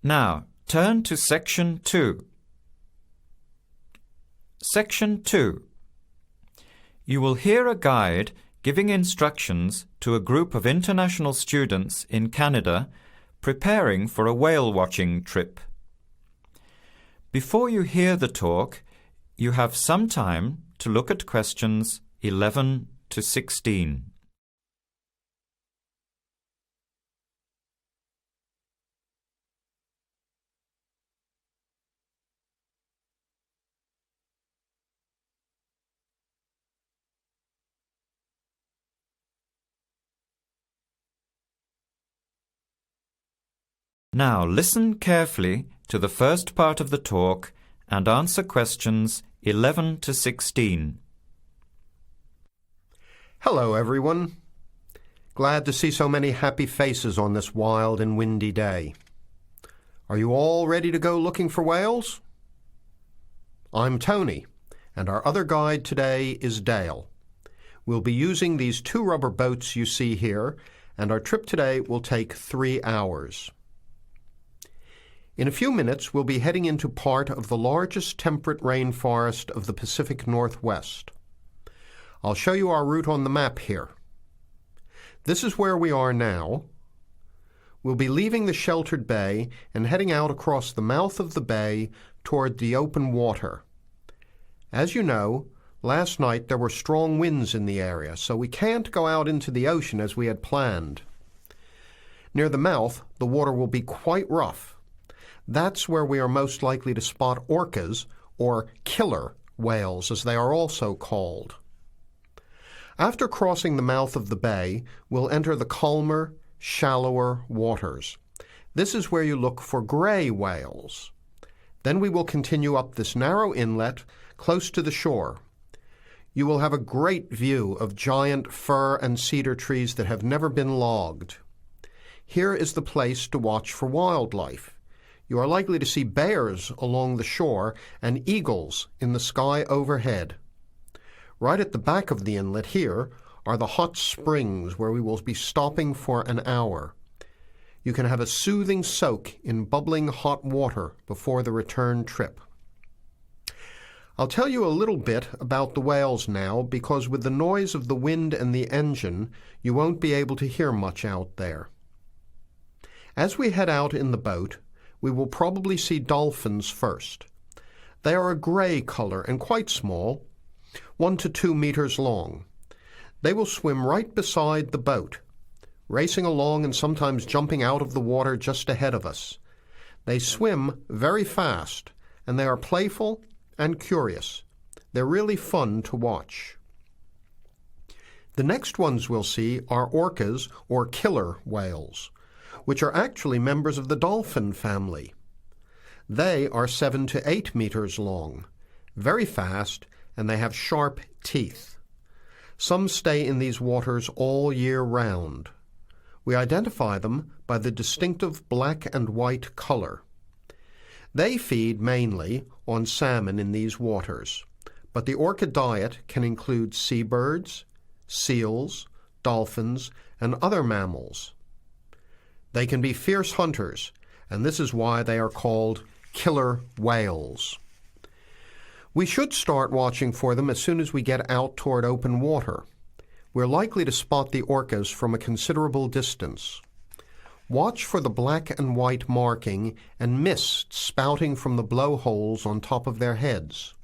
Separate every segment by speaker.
Speaker 1: Now, turn to Section 2. Section 2. You will hear a guide giving instructions to a group of international students in Canada preparing for a whale-watching trip. Before you hear the talk, you have some time to look at questions 11 to 16. Now listen carefully to the first part of the talk and answer questions 11 to 16.
Speaker 2: Hello, everyone. Glad to see so many happy faces on this wild and windy day. Are you all ready to go looking for whales? I'm Tony, and our other guide today is Dale. We'll be using these 2 rubber boats you see here, and our trip today will take 3 hours. In a few minutes, we'll be heading into part of the largest temperate rainforest of the Pacific Northwest. I'll show you our route on the map here. This is where we are now. We'll be leaving the sheltered bay and heading out across the mouth of the bay toward the open water. As you know, last night there were strong winds in the area, so we can't go out into the ocean as we had planned. Near the mouth, the water will be quite rough. That's where we are most likely to spot orcas, or killer whales, as they are also called. After crossing the mouth of the bay, we'll enter the calmer, shallower waters. This is where you look for gray whales. Then we will continue up this narrow inlet close to the shore. You will have a great view of giant fir and cedar trees that have never been logged. Here is the place to watch for wildlife. You are likely to see bears along the shore and eagles in the sky overhead. Right at the back of the inlet here are the hot springs where we will be stopping for an hour. You can have a soothing soak in bubbling hot water before the return trip. I'll tell you a little bit about the whales now, because with the noise of the wind and the engine, you won't be able to hear much out there. As we head out in the boat, we will probably see dolphins first. They are a gray color and quite small, 1 to 2 meters long. They will swim right beside the boat, racing along and sometimes jumping out of the water just ahead of us. They swim very fast, and they are playful and curious. They're really fun to watch. The next ones we'll see are orcas, or killer whales, which are actually members of the dolphin family. They are 7 to 8 meters long, very fast, and they have sharp teeth. Some stay in these waters all year round. We identify them by the distinctive black and white color. They feed mainly on salmon in these waters, but the orca diet can include seabirds, seals, dolphins, and other mammals. They can be fierce hunters, and this is why they are called killer whales. We should start watching for them as soon as we get out toward open water. We're likely to spot the orcas from a considerable distance. Watch for the black and white marking and mist spouting from the blowholes on top of their heads.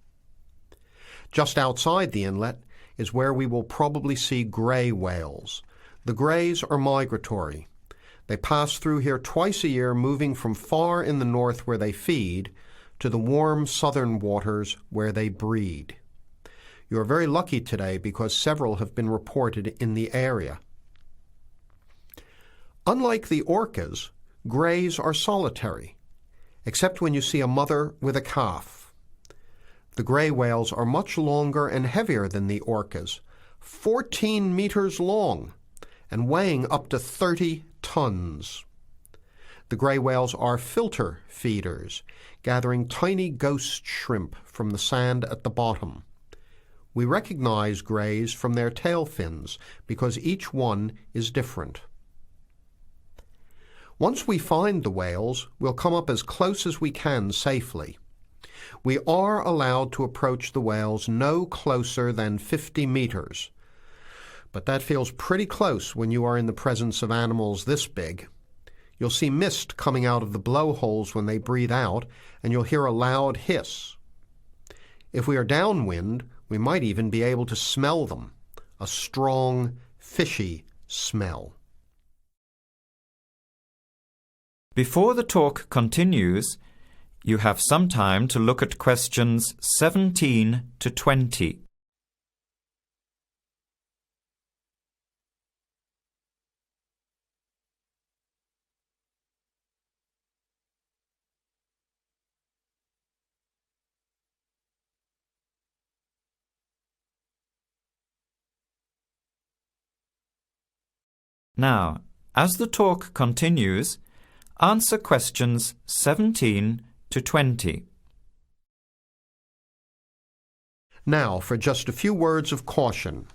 Speaker 2: Just outside the inlet is where we will probably see gray whales. The grays are migratory. They pass through here twice a year, moving from far in the north where they feed to the warm southern waters where they breed. You are very lucky today because several have been reported in the area. Unlike the orcas, grays are solitary, except when you see a mother with a calf. The gray whales are much longer and heavier than the orcas, 14 meters long, and weighing up to 30 tons. The gray whales are filter feeders, gathering tiny ghost shrimp from the sand at the bottom. We recognize grays from their tail fins because each one is different. Once we find the whales, we'll come up as close as we can safely. We are allowed to approach the whales no closer than 50 meters, but that feels pretty close when you are in the presence of animals this big. You'll see mist coming out of the blowholes when they breathe out, and you'll hear a loud hiss. If we are downwind, we might even be able to smell them, a strong, fishy smell.
Speaker 1: Before the talk continues, you have some time to look at questions 17 to 20. Now, as the talk continues, answer questions 17 to 20.
Speaker 2: Now, for just a few words of caution.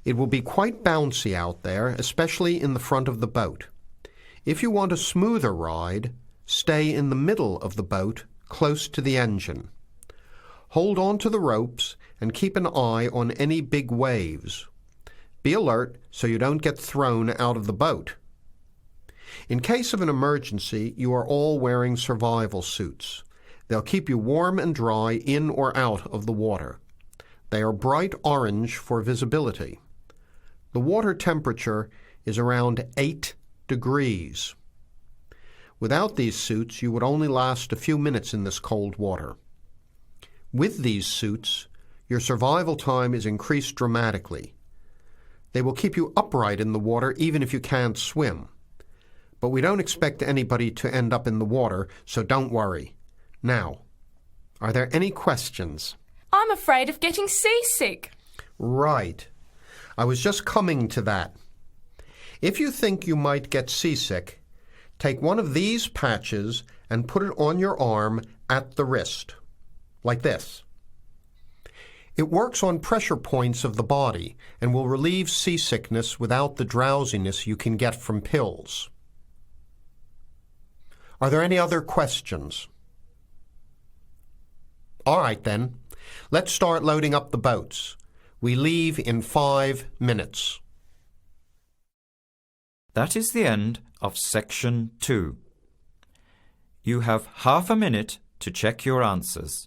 Speaker 2: It will be quite bouncy out there, especially in the front of the boat. If you want a smoother ride, stay in the middle of the boat, close to the engine. Hold on to the ropes and keep an eye on any big waves. Be alert so you don't get thrown out of the boat. In case of an emergency, you are all wearing survival suits. They'll keep you warm and dry in or out of the water. They are bright orange for visibility. The water temperature is around 8 degrees. Without these suits, you would only last a few minutes in this cold water. With these suits, your survival time is increased dramatically. They will keep you upright in the water even if you can't swim. But we don't expect anybody to end up in the water, so don't worry. Now, are there any questions?
Speaker 3: I'm afraid of getting seasick.
Speaker 2: Right. I was just coming to that. If you think you might get seasick, take one of these patches and put it on your arm at the wrist, like this. It works on pressure points of the body and will relieve seasickness without the drowsiness you can get from pills. Are there any other questions? All right then, let's start loading up the boats. We leave in 5 minutes.
Speaker 1: That is the end of section 2. You have half a minute to check your answers.